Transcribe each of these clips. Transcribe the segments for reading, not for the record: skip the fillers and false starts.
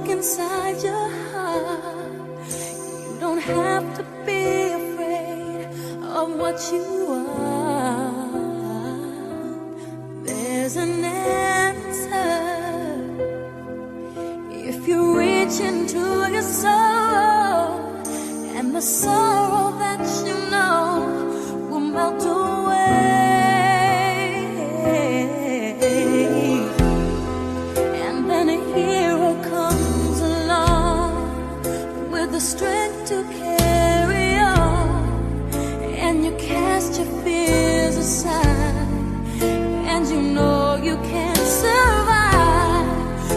Inside your heart, you don't have to be afraid of what you are. There's an answer if you reach into your soul, and the sorrow that you know will melt away. And then a hero comes the strength to carry on, and you cast your fears aside, and you know you can survive.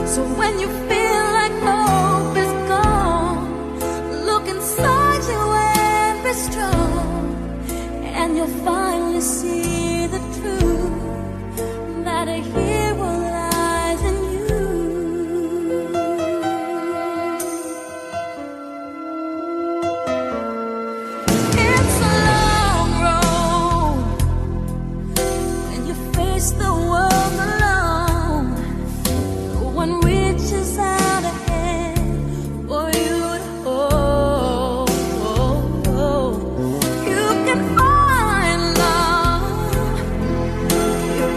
So when you feel like hope is gone, look inside you and be strong, and you'll finally see the truth that a hero lies in you. The world alone, no one reaches out a hand for you to hold. You can find love if you